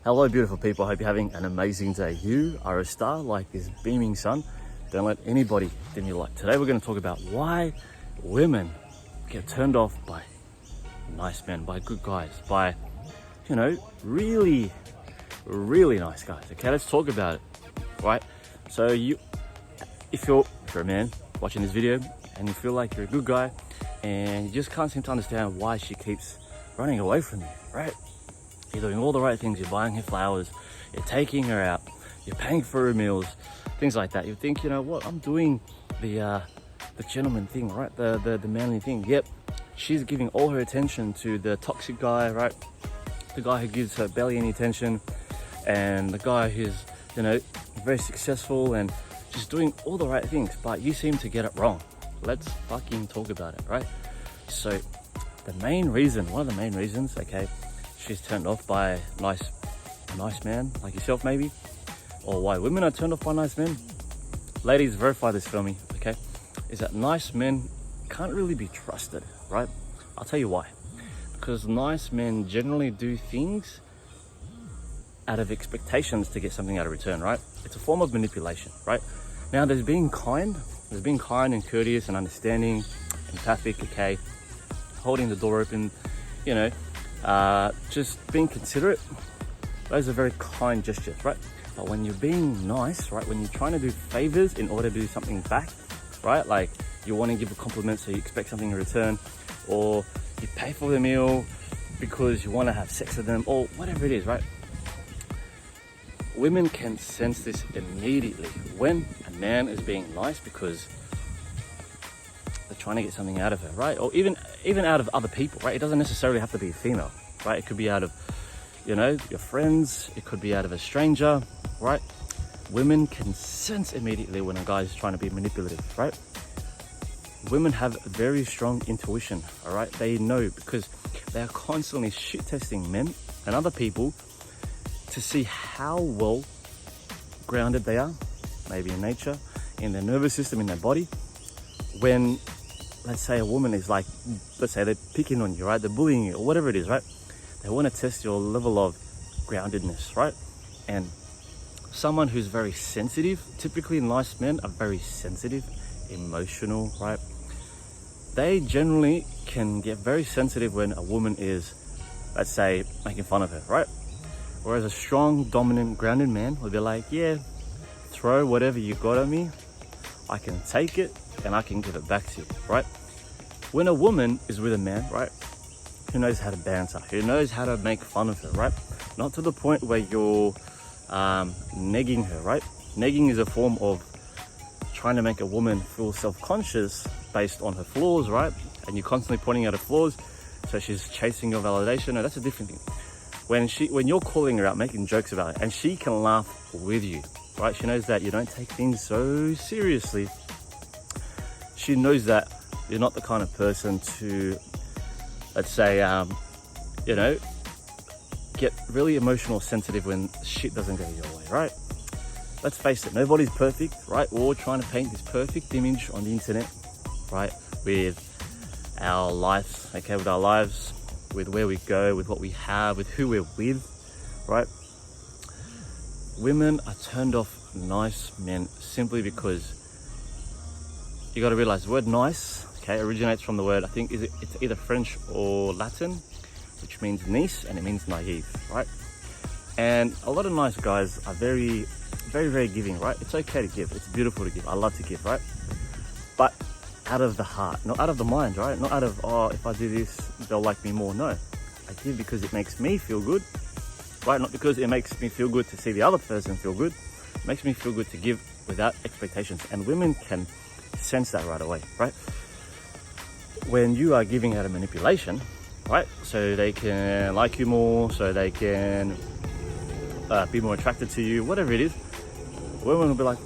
Hello beautiful people, hope you're having an amazing day. You are a star like this beaming sun. Don't let anybody dim your light. Today we're going to talk about why women get turned off by nice men, by good guys, by, really nice guys. Okay, let's talk about it, right? So if you're a man watching this video and you feel like you're a good guy and you just can't seem to understand why she keeps running away from you, right? You're doing all the right things, you're buying her flowers, you're taking her out, you're paying for her meals, things like that. You think, you know what, I'm doing the gentleman thing, right? The manly thing. Yep, she's giving all her attention to the toxic guy, right? The guy who gives her barely any attention, and the guy who's, very successful and just doing all the right things, but you seem to get it wrong. Let's fucking talk about it, right? So one of the main reasons, okay, she's turned off by a nice man like yourself maybe, or why women are turned off by nice men, ladies, verify this for me, okay, is that nice men can't really be trusted, right? I'll tell you why. Because nice men generally do things out of expectations to get something out of return, right? It's a form of manipulation, right? Now there's being kind and courteous and understanding, empathic, okay, holding the door open, just being considerate. Those are very kind gestures, right? But when you're being nice, right, when you're trying to do favors in order to do something back, right, like you want to give a compliment so you expect something in return, or you pay for the meal because you want to have sex with them, or whatever it is, right? Women can sense this immediately when a man is being nice because they're trying to get something out of her, right? Or even out of other people, right? It doesn't necessarily have to be a female, right? It could be out of, your friends. It could be out of a stranger, right? Women can sense immediately when a guy is trying to be manipulative, right? Women have very strong intuition, all right? They know because they are constantly shit testing men and other people to see how well grounded they are, maybe in nature, in their nervous system, in their body. When, let's say a woman is like, let's say they're picking on you, right? They're bullying you or whatever it is, right? They want to test your level of groundedness, right? And someone who's very sensitive, typically nice men are very sensitive, emotional, right? They generally can get very sensitive when a woman is, let's say, making fun of her, right? Whereas a strong, dominant, grounded man will be like, yeah, throw whatever you got at me, I can take it and I can give it back to you, right? When a woman is with a man, right, who knows how to banter, who knows how to make fun of her, right? Not to the point where you're negging her, right? Negging is a form of trying to make a woman feel self-conscious based on her flaws, right? And you're constantly pointing out her flaws, so she's chasing your validation. No, that's a different thing. When you're calling her out, making jokes about it, and she can laugh with you, right? She knows that you don't take things so seriously. She knows that you're not the kind of person to, let's say, get really emotional, sensitive when shit doesn't go your way, right? Let's face it, nobody's perfect, right? We're all trying to paint this perfect image on the internet, right? With our lives, okay, with our lives, with where we go, with what we have, with who we're with, right? Women are turned off nice men simply because you got to realize the word nice, okay, originates from the word, I think it's either French or Latin, which means nice, and it means naive, right? And a lot of nice guys are very, very, very giving, right? It's okay to give. It's beautiful to give. I love to give, right? But out of the heart, not out of the mind, right? Not out of, if I do this, they'll like me more. No, I give because it makes me feel good, right? Not because it makes me feel good to see the other person feel good. It makes me feel good to give without expectations. And women can sense that right away, right? When you are giving out of manipulation, right? So they can like you more, so they can be more attracted to you, whatever it is. Women will be like,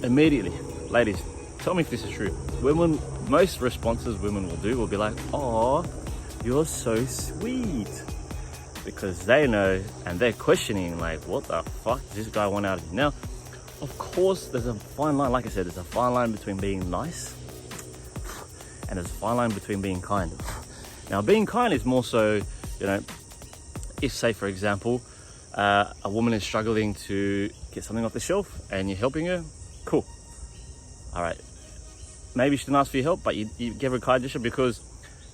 immediately, ladies, tell me if this is true. Most responses women will do will be like, oh, you're so sweet. Because they know and they're questioning, like, what the fuck does this guy want out of me? Now, of course, there's a fine line. Like I said, there's a fine line between being nice and there's a fine line between being kind. Now, being kind is more so, if say, for example, A woman is struggling to get something off the shelf and you're helping her, cool. All right. Maybe she didn't ask for your help, but you gave her a kind gesture because,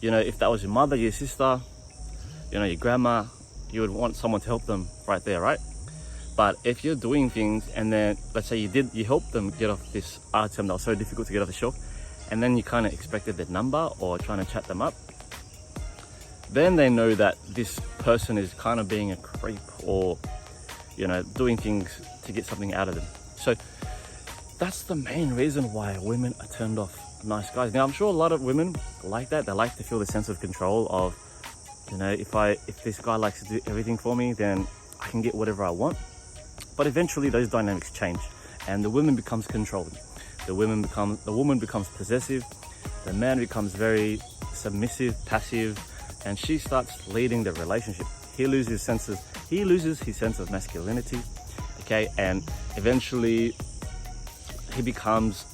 you know, if that was your mother, your sister, you know, your grandma, you would want someone to help them right there, right? But if you're doing things and then, let's say you helped them get off this item that was so difficult to get off the shelf, and then you kind of expected their number or trying to chat them up, then they know that this person is kind of being a creep or, you know, doing things to get something out of them. So that's the main reason why women are turned off nice guys. Now, I'm sure a lot of women like that. They like to feel the sense of control of, you know, if this guy likes to do everything for me, then I can get whatever I want. But eventually those dynamics change and the woman becomes controlling. The woman becomes possessive. The man becomes very submissive, passive, and she starts leading the relationship. He loses his sense of masculinity, okay? And eventually he becomes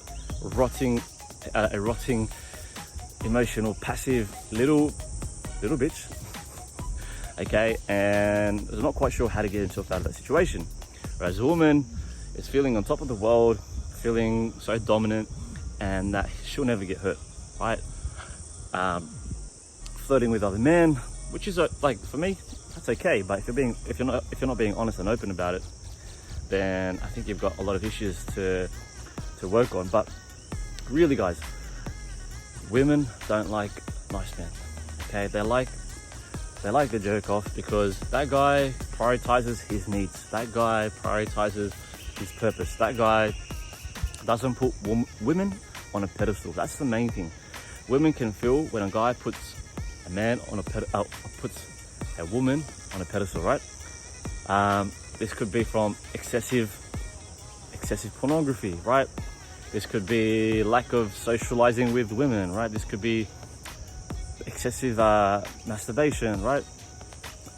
a rotting, emotional, passive little bitch, okay? And is not quite sure how to get himself out of that situation. Whereas a woman is feeling on top of the world, feeling so dominant, and that she'll never get hurt, right? Flirting with other men, which is like, for me, that's okay. But if you're not being honest and open about it, then I think you've got a lot of issues to work on. But really, guys, women don't like nice men. Okay, they like the jerk off because that guy prioritizes his needs. That guy prioritizes his purpose. That guy doesn't put women on a pedestal. That's the main thing. Women can feel when a guy puts puts a woman on a pedestal, right? This could be from excessive pornography, right? This could be lack of socializing with women, right? This could be excessive masturbation, right?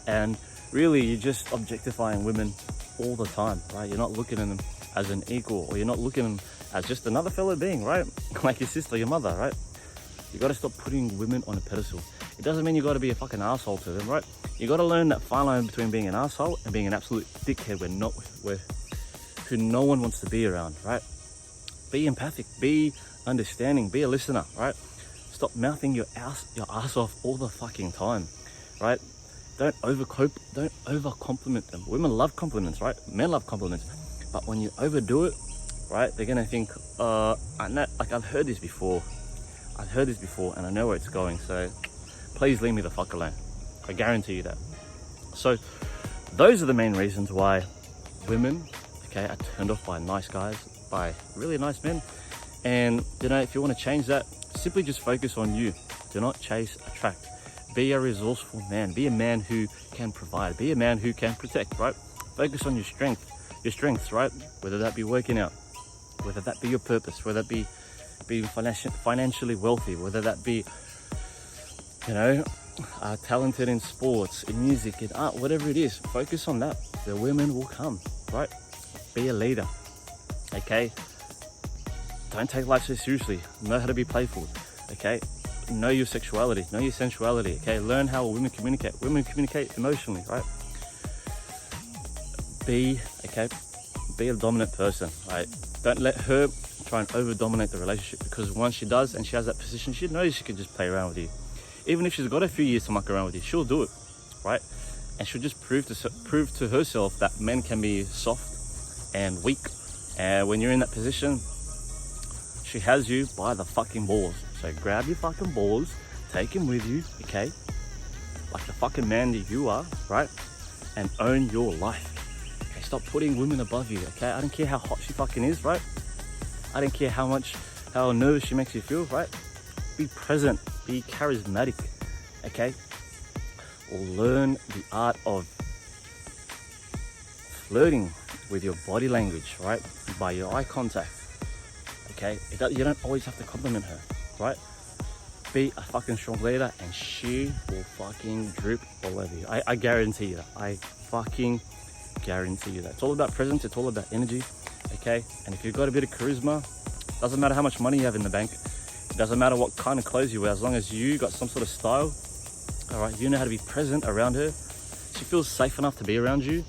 And really, you're just objectifying women all the time, right? You're not looking at them as an equal, or you're not looking at them as just another fellow being, right? Like your sister, your mother, right? You got to stop putting women on a pedestal. It doesn't mean you got to be a fucking asshole to them, right? You got to learn that fine line between being an asshole and being an absolute dickhead who no one wants to be around, right? Be empathic, be understanding, be a listener, right? Stop mouthing your ass off all the fucking time, right? Don't over compliment them. Women love compliments, right? Men love compliments. But when you overdo it, right, they're gonna think, I've heard this before and I know where it's going, so please leave me the fuck alone. I guarantee you that. So those are the main reasons why women, okay, are turned off by nice guys, by really nice men. And you know, if you want to change that, simply just focus on you. Do not chase, attract. Be a resourceful man. Be a man who can provide. Be a man who can protect, right? Focus on your strengths, right? Whether that be working out, whether that be your purpose, whether that be being financially wealthy, whether that be, you know, talented in sports, in music, in art, whatever it is. Focus on that. The women will come, right? Be a leader, okay? Don't take life so seriously. Know how to be playful, okay? Know your sexuality, know your sensuality, okay? Learn how women communicate. Women communicate emotionally, right? Be a dominant person, right? Don't let her try and over-dominate the relationship, because once she does and she has that position, she knows she can just play around with you. Even if she's got a few years to muck around with you, she'll do it, right? And she'll just prove to herself that men can be soft and weak. And when you're in that position, she has you by the fucking balls. So grab your fucking balls, take him with you, okay? Like the fucking man that you are, right? And own your life. Okay, stop putting women above you, okay? I don't care how hot she fucking is, right? I don't care how nervous she makes you feel, right? Be present, be charismatic, okay? Or learn the art of flirting with your body language, right? By your eye contact, okay? You don't always have to compliment her, right? Be a fucking strong leader and she will fucking droop all over you. I guarantee you that. I fucking guarantee you that. It's all about presence, it's all about energy, okay? And if you've got a bit of charisma, doesn't matter how much money you have in the bank, it doesn't matter what kind of clothes you wear, as long as you got some sort of style, all right, you know how to be present around her. She feels safe enough to be around you.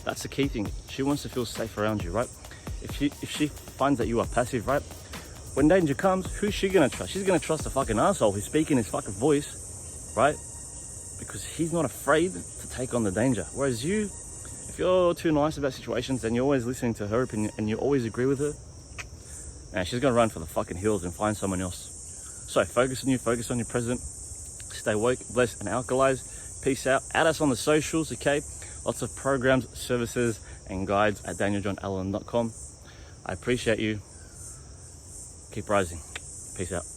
That's the key thing. She wants to feel safe around you, right? If she finds that you are passive, right? When danger comes, who's she gonna trust? She's gonna trust the fucking asshole who's speaking his fucking voice, right? Because he's not afraid to take on the danger. Whereas you, if you're too nice about situations and you're always listening to her opinion and you always agree with her, man, she's gonna run for the fucking hills and find someone else. So focus on you, focus on your present. Stay woke, blessed, and alkalized. Peace out. Add us on the socials, okay? Lots of programs, services, and guides at danieljohnallen.com. I appreciate you. Keep rising. Peace out.